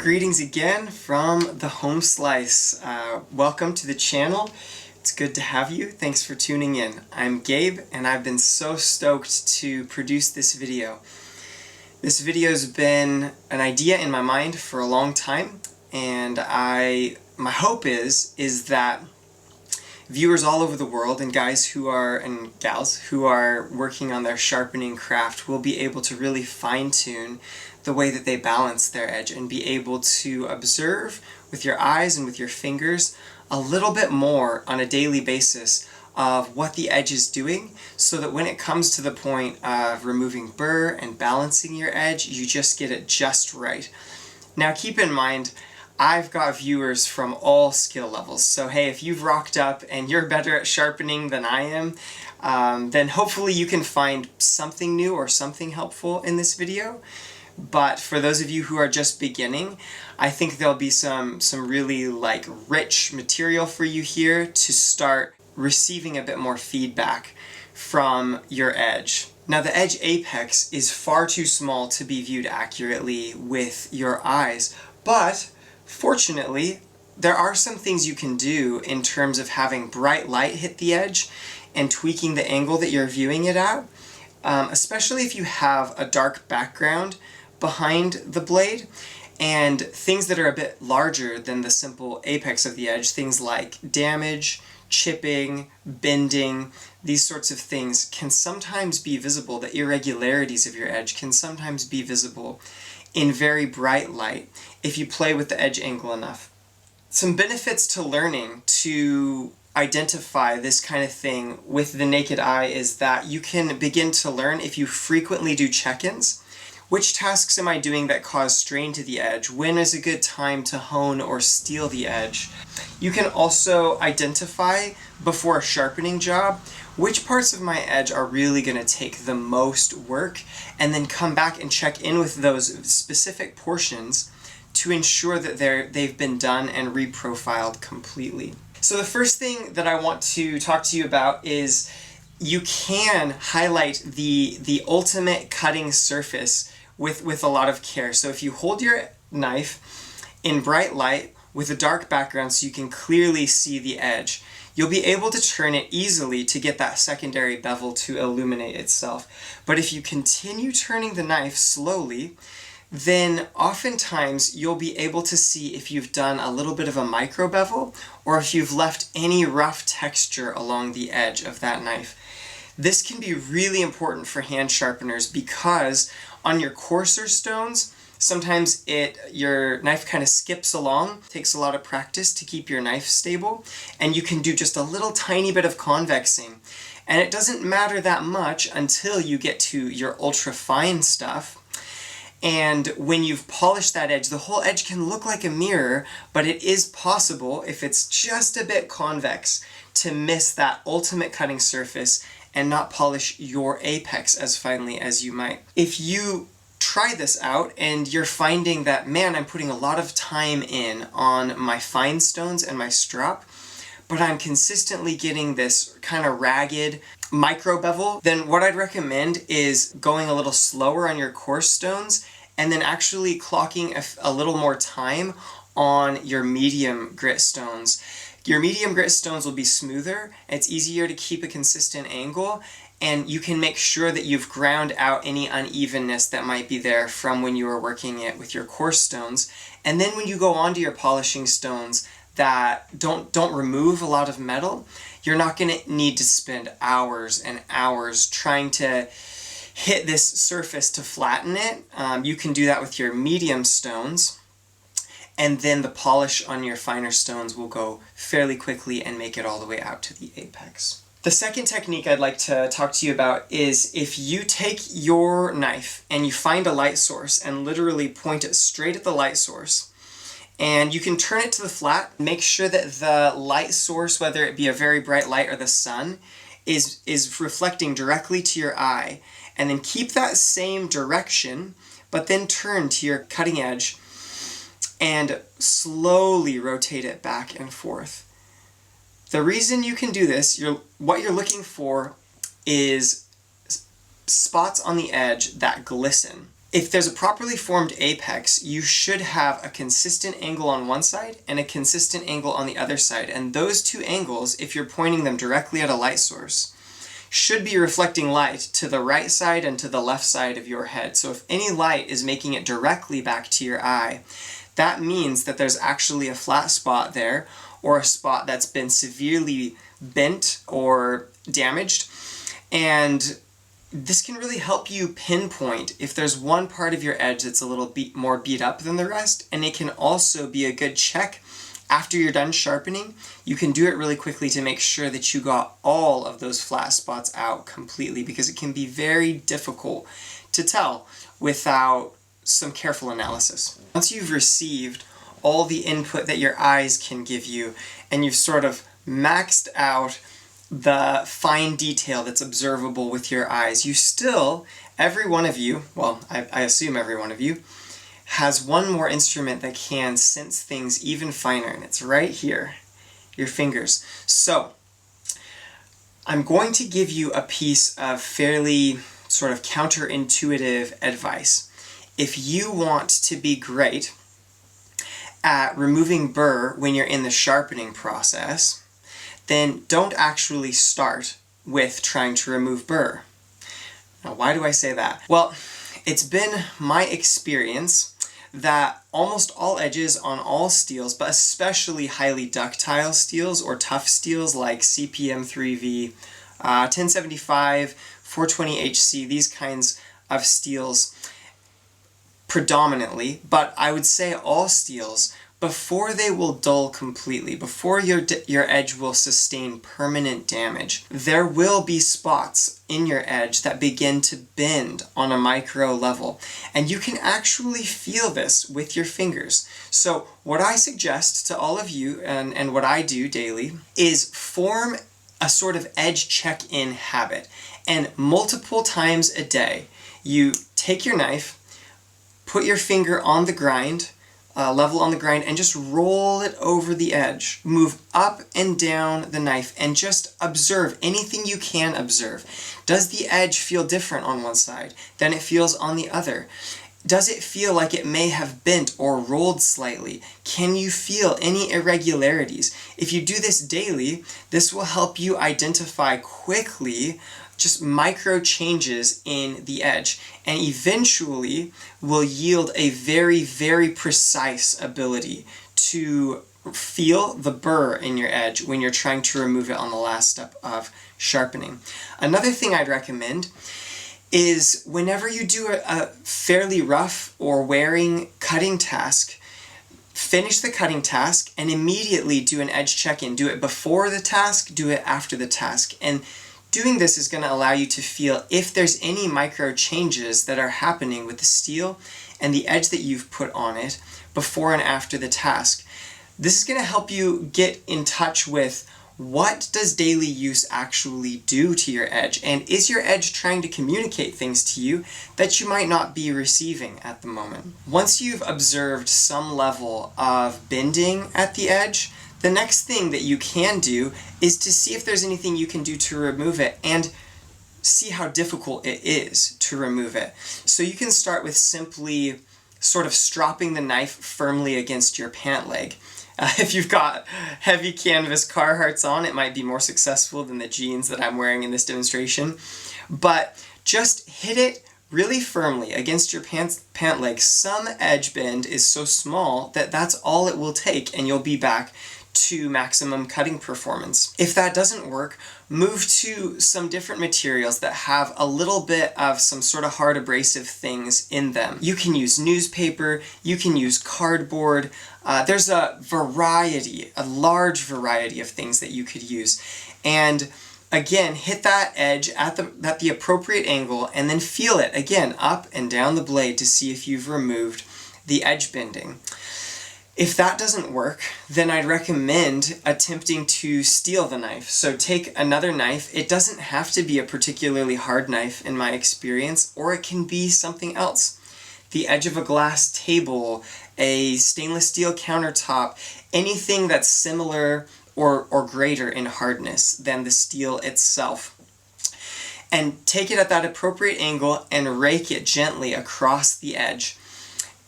Greetings again from the home slice. Welcome to the channel. It's good to have you. Thanks for tuning in. I'm Gabe and I've been so stoked to produce this video. This video's been an idea in my mind for a long time, and my hope is that viewers all over the world and gals who are working on their sharpening craft will be able to really fine-tune the way that they balance their edge and be able to observe with your eyes and with your fingers a little bit more on a daily basis of what the edge is doing, so that when it comes to the point of removing burr and balancing your edge, you just get it just right. Now keep in mind, I've got viewers from all skill levels, so hey, if you've rocked up and you're better at sharpening than I am, then hopefully you can find something new or something helpful in this video. But for those of you who are just beginning, I think there'll be some really rich material for you here to start receiving a bit more feedback from your edge. Now, the edge apex is far too small to be viewed accurately with your eyes, but fortunately, there are some things you can do in terms of having bright light hit the edge and tweaking the angle that you're viewing it at, especially if you have a dark background behind the blade and things that are a bit larger than the simple apex of the edge, things like damage, chipping, bending, these sorts of things can sometimes be visible. The irregularities of your edge can sometimes be visible in very bright light if you play with the edge angle enough. Some benefits to learning to identify this kind of thing with the naked eye is that you can begin to learn, if you frequently do check-ins, which tasks am I doing that cause strain to the edge? When is a good time to hone or steel the edge? You can also identify, before a sharpening job, which parts of my edge are really going to take the most work, and then come back and check in with those specific portions to ensure that they've been done and reprofiled completely. So the first thing that I want to talk to you about is you can highlight the ultimate cutting surface with a lot of care. So if you hold your knife in bright light with a dark background so you can clearly see the edge, you'll be able to turn it easily to get that secondary bevel to illuminate itself. But if you continue turning the knife slowly, then oftentimes you'll be able to see if you've done a little bit of a micro bevel or if you've left any rough texture along the edge of that knife. This can be really important for hand sharpeners because on your coarser stones, sometimes your knife kind of skips along. It takes a lot of practice to keep your knife stable, and you can do just a little tiny bit of convexing. And it doesn't matter that much until you get to your ultra fine stuff. And when you've polished that edge, the whole edge can look like a mirror, but it is possible, if it's just a bit convex, to miss that ultimate cutting surface and not polish your apex as finely as you might. If you try this out and you're finding that, man, I'm putting a lot of time in on my fine stones and my strop, but I'm consistently getting this kind of ragged micro bevel, then what I'd recommend is going a little slower on your coarse stones and then actually clocking a little more time on your medium grit stones. Your medium grit stones will be smoother, it's easier to keep a consistent angle, and you can make sure that you've ground out any unevenness that might be there from when you were working it with your coarse stones. And then when you go on to your polishing stones that don't remove a lot of metal, you're not going to need to spend hours and hours trying to hit this surface to flatten it. You can do that with your medium stones, and then the polish on your finer stones will go fairly quickly and make it all the way out to the apex. The second technique I'd like to talk to you about is if you take your knife and you find a light source and literally point it straight at the light source, and you can turn it to the flat, make sure that the light source, whether it be a very bright light or the sun, is reflecting directly to your eye, and then keep that same direction, but then turn to your cutting edge and slowly rotate it back and forth. The reason you can do this, what you're looking for is spots on the edge that glisten. If there's a properly formed apex, you should have a consistent angle on one side and a consistent angle on the other side. And those two angles, if you're pointing them directly at a light source, should be reflecting light to the right side and to the left side of your head. So if any light is making it directly back to your eye, that means that there's actually a flat spot there, or a spot that's been severely bent or damaged. And this can really help you pinpoint if there's one part of your edge that's a little more beat up than the rest, and it can also be a good check after you're done sharpening. You can do it really quickly to make sure that you got all of those flat spots out completely, because it can be very difficult to tell without some careful analysis. Once you've received all the input that your eyes can give you, and you've sort of maxed out the fine detail that's observable with your eyes, you still, every one of you, well, I assume every one of you, has one more instrument that can sense things even finer, and it's right here, your fingers. So, I'm going to give you a piece of fairly sort of counterintuitive advice. If you want to be great at removing burr when you're in the sharpening process, then don't actually start with trying to remove burr. Now, why do I say that? Well, it's been my experience that almost all edges on all steels, but especially highly ductile steels or tough steels like CPM 3V, 1075, 420HC, these kinds of steels predominantly, but I would say all steels, before they will dull completely, before your edge will sustain permanent damage, there will be spots in your edge that begin to bend on a micro level. And you can actually feel this with your fingers. So what I suggest to all of you, and what I do daily, is form a sort of edge check-in habit. And multiple times a day, you take your knife, put your finger on the grind, level on the grind, and just roll it over the edge. Move up and down the knife and just observe anything you can observe. Does the edge feel different on one side than it feels on the other? Does it feel like it may have bent or rolled slightly? Can you feel any irregularities? If you do this daily, this will help you identify quickly just micro changes in the edge, and eventually will yield a very, very precise ability to feel the burr in your edge when you're trying to remove it on the last step of sharpening. Another thing I'd recommend is whenever you do a fairly rough or wearing cutting task, finish the cutting task and immediately do an edge check-in. Do it before the task, do it after the task. And doing this is going to allow you to feel if there's any micro changes that are happening with the steel and the edge that you've put on it before and after the task. This is going to help you get in touch with what does daily use actually do to your edge, and is your edge trying to communicate things to you that you might not be receiving at the moment. Once you've observed some level of bending at the edge, the next thing that you can do is to see if there's anything you can do to remove it and see how difficult it is to remove it. So you can start with simply sort of stropping the knife firmly against your pant leg. If you've got heavy canvas Carhartts on, it might be more successful than the jeans that I'm wearing in this demonstration. But just hit it really firmly against your pant leg. Some edge bend is so small that that's all it will take, and you'll be back to maximum cutting performance. If that doesn't work, move to some different materials that have a little bit of some sort of hard abrasive things in them. You can use newspaper, you can use cardboard. There's a large variety of things that you could use. And again, hit that edge at the appropriate angle and then feel it again up and down the blade to see if you've removed the edge bending. If that doesn't work, then I'd recommend attempting to steel the knife. So take another knife. It doesn't have to be a particularly hard knife in my experience, or it can be something else. The edge of a glass table, a stainless steel countertop, anything that's similar or greater in hardness than the steel itself. and take it at that appropriate angle and rake it gently across the edge.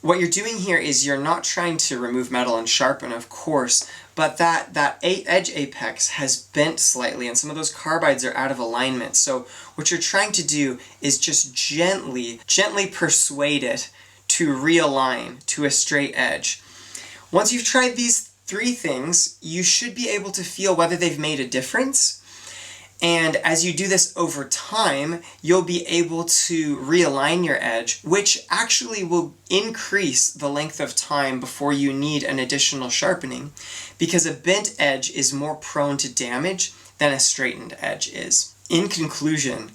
What you're doing here is you're not trying to remove metal and sharpen, of course, but that edge apex has bent slightly and some of those carbides are out of alignment. So what you're trying to do is just gently persuade it to realign to a straight edge. Once you've tried these 3 things, you should be able to feel whether they've made a difference. And as you do this over time, you'll be able to realign your edge, which actually will increase the length of time before you need an additional sharpening, because a bent edge is more prone to damage than a straightened edge is. In conclusion,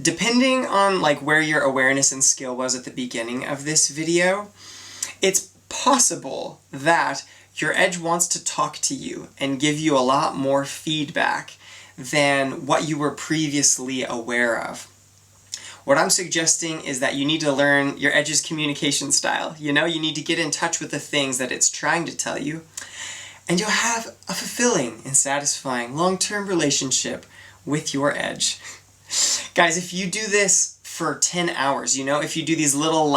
depending on where your awareness and skill was at the beginning of this video, it's possible that your edge wants to talk to you and give you a lot more feedback than what you were previously aware of. What I'm suggesting is that you need to learn your edge's communication style. You need to get in touch with the things that it's trying to tell you, and you'll have a fulfilling and satisfying long-term relationship with your edge. Guys, if you do this for 10 hours, if you do these little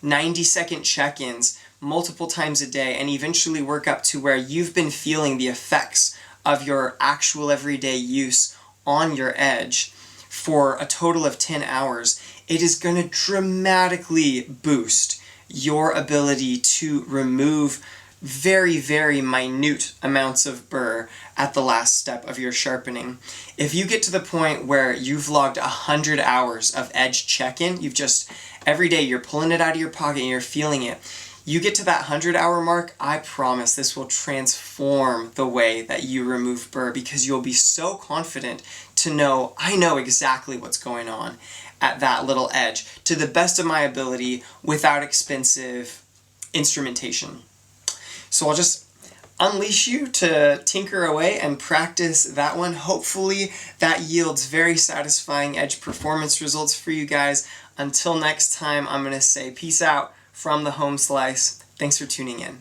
90-second check-ins multiple times a day and eventually work up to where you've been feeling the effects of your actual everyday use on your edge for a total of 10 hours, it is going to dramatically boost your ability to remove very, very minute amounts of burr at the last step of your sharpening. If you get to the point where you've logged 100 hours of edge check-in, every day you're pulling it out of your pocket and you're feeling it, you get to that 100-hour mark, I promise this will transform the way that you remove burr, because you'll be so confident to know, I know exactly what's going on at that little edge to the best of my ability without expensive instrumentation. So I'll just unleash you to tinker away and practice that one. Hopefully that yields very satisfying edge performance results for you guys. Until next time, I'm going to say peace out from the home slice. Thanks for tuning in.